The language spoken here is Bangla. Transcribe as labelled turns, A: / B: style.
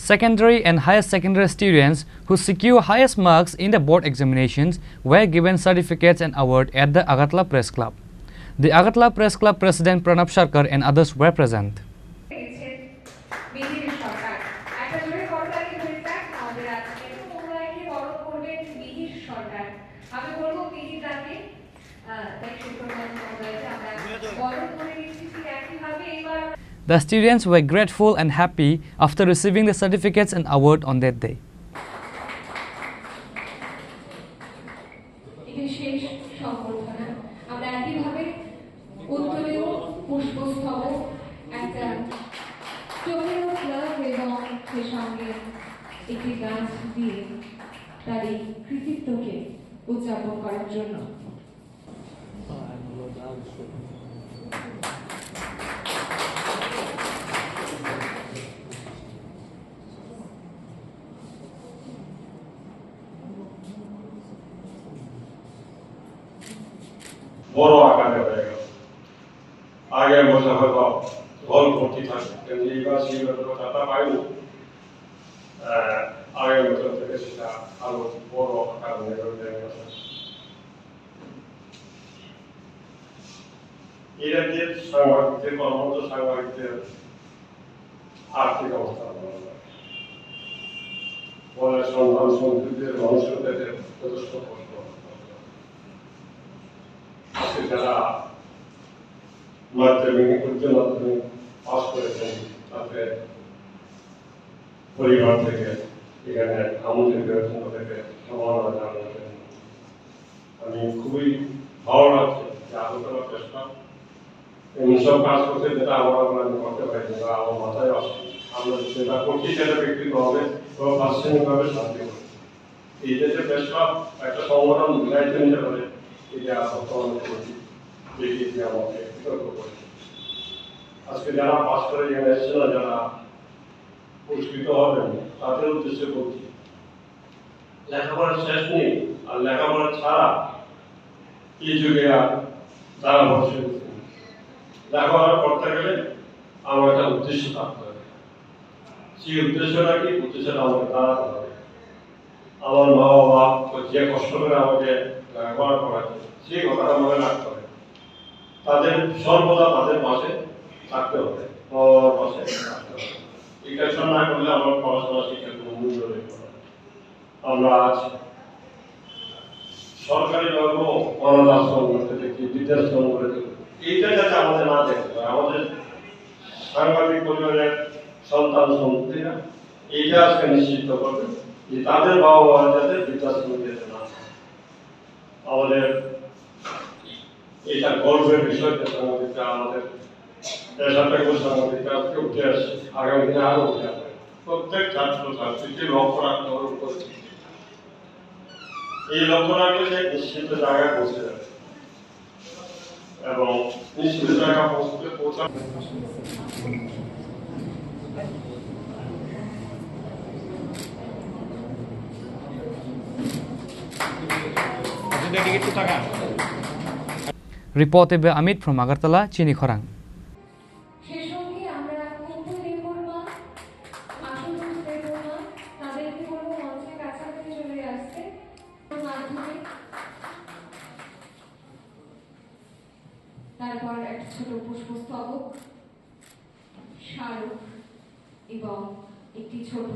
A: Secondary and higher secondary students who secure highest marks in the board examinations were given certificates and award at the Agartala Press Club. The Agartala Press Club President Pranab Sarkar and others were present. The students were grateful and happy after receiving the certificates and award on that day.
B: বড় আকারে হয়ে গেল। আগের বছর হয়তো হল ভর্তি থাকে, কিন্তু এইবার সেইভাবে টাকা পাইনি। আগের বছর থেকে সেটা আরো বড় আকার হয়ে গেছে। এরা যে সাংবাদিকদের কর্মরত সাংবাদিকদের আর্থিক অবস্থা বলে সন্তান সন্ততিদের ভবিষ্যতের যথেষ্ট কষ্ট। যারা মাধ্যমিক উচ্চ মাধ্যমিক পাস করেছেন তাদের পরিবার থেকে এখানে আমন্ত্রণ করেছেন, তাদেরকে সম্মাননা জানাচ্ছেন। আমি খুবই ভালো লাগছে যে আগরতলা প্রেস ক্লাব এইসব কাজ করতে, যেটা আমরা আমি করতে পারি না, আমার মাথায় আসে। আমরা যেটা করছি সেটা ব্যক্তিগতভাবে এবং প্রাথমিকভাবে শান্তি করি। এই দেশে প্রেস ক্লাব একটা সংগঠন দায়িত্ব নিতে পারে, এটা বর্তমানে করছি। আজকে যারা পাস করে এখানে এসেছে না, যারা পুরস্কৃত হবেন, তাদের উদ্দেশ্যে বলছি লেখাপড়ার শেষ নেই, আর লেখাপড়া ছাড়া এই যুগে আর তারা বসে লেখাপড়া করতে গেলে আমার একটা উদ্দেশ্য থাকতে হবে। সেই উদ্দেশ্যটা কি? উদ্দেশ্যটা আমাকে দাঁড়াতে হবে। আমার মা বাবা যে কষ্ট করে আমাকে লেখাপড়া করাচ্ছে, সেই কথাটা মনে রাখতে হবে। তাদের সর্বদা তাদের পাশে থাকতে হবে, পাশে থাকতে হবে। এই কাজটা না করলে আমার পড়াশোনা শিক্ষার কোনো মূল্য নেই। আমরা আজ সরকারি ভাবে অনাথ আশ্রম করতে দেখি, বৃদ্ধাশ্রম করে দেখি। এইটা যাতে আমাদের না দেখতে হয়, আমাদের সাংবাদিক পরিবারের সন্তান সন্ততিরা এইটা আজকে নিশ্চিত করবে যে তাদের বাবা মা যাতে বৃদ্ধাশ্রম যেতে না। আমাদের এটা গর্বের বিষয় যে সাংবাদিকরা আমাদের পেশাটাকে সাংবাদিকরা আজকে উঠে আসছে, আগামী দিনে আরো উঠে আসবে। প্রত্যেক ছাত্র ছাত্রীকে লক্ষ্য রাখতে হবে উপরে। এই লক্ষ্য রাখলে সে নিশ্চিত জায়গায় পৌঁছে যাবে এবং নিশ্চিত জায়গায় পৌঁছাবে।
A: Reported by Amit from Agartala, Chini Khorang.
C: তারপর একটা ছোট পুষ্পস্তবক, স্মারক এবং একটি ছোট